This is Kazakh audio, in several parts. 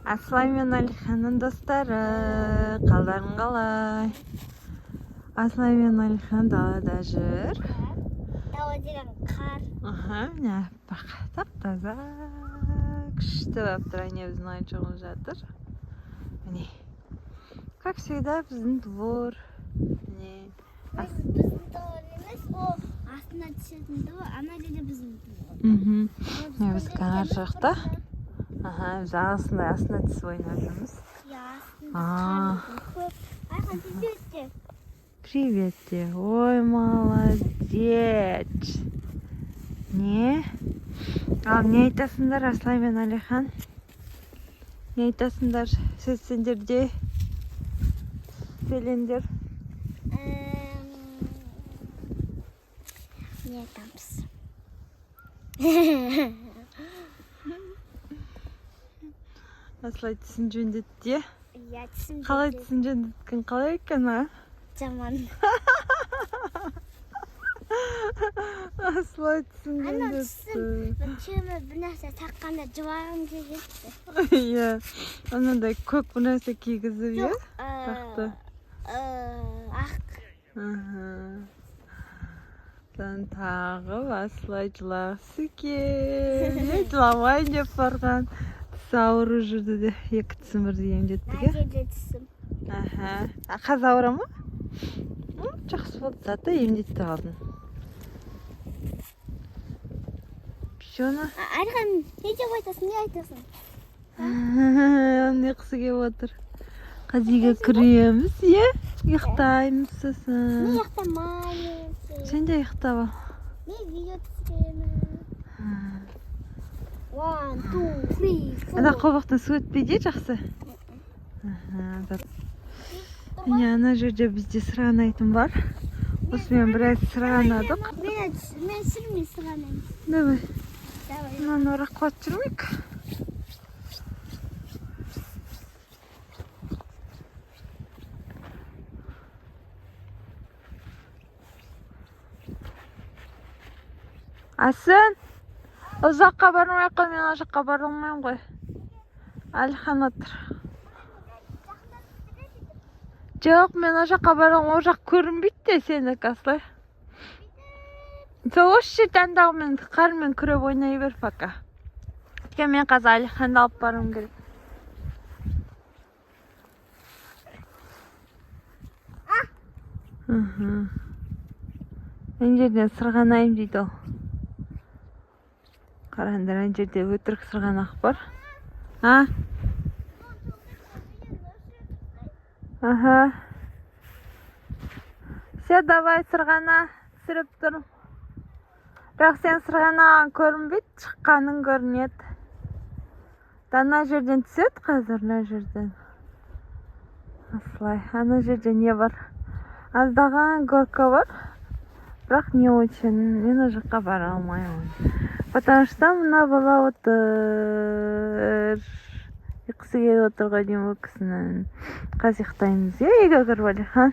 Аслай мен Алиханның достары, қалдарың қалай? Аслай мен Алихан далада жүр. Дала деген қар. Міне аппақ, тап-таза, күшті болып тұр, әне біздің ойыншығымыз жатыр. Міне, как всегда, біздің двор. Міне. Біздің двор емес, ол астына түсетін двор, ана жерде біздің двор. Біз канар жақта. Біз астына түсіп ойнап жүрміз. Айхан, привет де. Привет де. Ой, молодец. Не? Ал, не айтасыңдар, Аслай мен Алихан? Не айтасыңдар, сендерде? Селендер. Не айтамыз? Аслай тісін жөндетті. Иә, тісім Қалай тісін жөндеткен, қалай екен, а? жаман. Аслай тісін Ана жөндетті. тісім кемі бір нәрсе таққанда жұбарым кетті. Иә, анандай көк бір нәрсе кигізіп, иә? Тақты. Ақ. Тағы Аслай жылағысы кен. Жыламайын деп барған. Тісі ауырып жүрді де, екі тісін бірдей емдеттік, Мына жерде тісім. Қазір ауыра ма? Жақсы болды, заты емдетті алдың. Пішоны? Айхан, не деп айтасың, не айтасың? Не қысы кеп отыр. Қазиге кіреміз, е? Ұйықтаймыз Мен сосын. ұйықтамаймын. Сен де ұйықтап ал. Мен видео түсіремін. 1, 2, 3, 4. Ана қобақтан су өтпейді, жақсы? Міне, ана жерде бізде сырғанайтын бар. Осымен біраз сырғанадық. Мен сүрмей сырғанаймын. Давай. Давай. Мынаны орақлап жүрмек. Асын, ұзаққа бармай қой, мен о жаққа бара алмаймын ғой. Алихан отыр. Жоқ, мен о жаққа бара алмаймын, о жақ көрінбейді де сенікі, Аслай. Сол осы жерден дағымен қармен күреп ойнай бер пока. Мен қазір Алиханды алып баруым керек. Мен жерден сырғанайым дейді ол. Қараңдар, ан жерде өтірік сырғанақ бар. Все, давай сырғана, түсіріп тұрм. Бірақ сен сырғанаған көрінбейді, шыққаның көрінеді. Ана жерден түседі қазір, ана жерден. Аслай, ана жерде не бар? Аздаған горка бар. Бірақ не очень, мен о жаққа бара алмаймын. Потому что мына бала отыр. Ұйқысы келіп отырға дейін ол кісінің. Қазір ұйықтаймыз, үйге кіріп Алихан.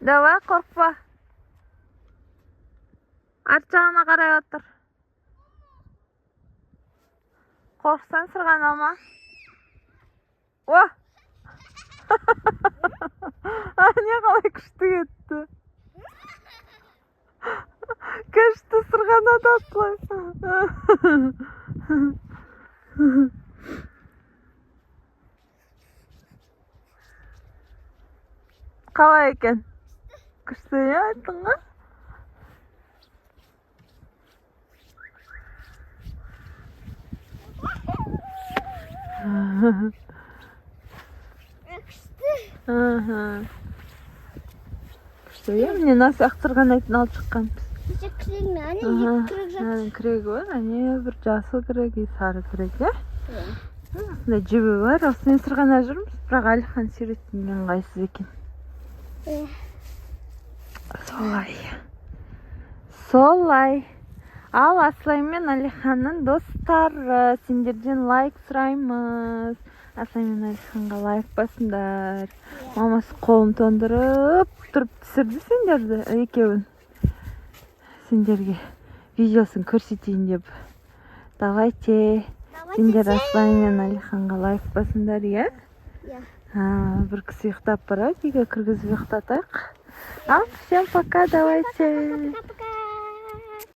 Давай, қорқпа. Арт жағына қарай отыр. Қорқсан сырғанама. О! Не қалай күшті кетті. Күшті сырғанады Аслай. Қалай екен? Күшті, е, айттың ға? Күшті, е, міне нас ақтырғанайтын алып шыққанбыз. Кеше кірегіме, әне екі кірек жатыр. Кірегі бар, әне бір жасыл кірегі, сары кірегі, е? Осындай жібі бар, осымен сырғана жүрміз, бірақ Алихан сүйреткен ыңғайсыз екен. Солай. Ал Аслай мен Алиханның достары, сендерден лайк сұраймыз. Аслан мен Алиханға лайк басыңдар. Мамасы қолын тондырып тұрып түсірді сендерді, екеуін. Сендерге видеосын көрсетейін деп. Давайте. Сендер Аслан мен Алиханға лайк басыңдар, иә? Бір кісі ұйықтап барады, үйге кіргізіп ұйықтатайық. Всем пока, давайте.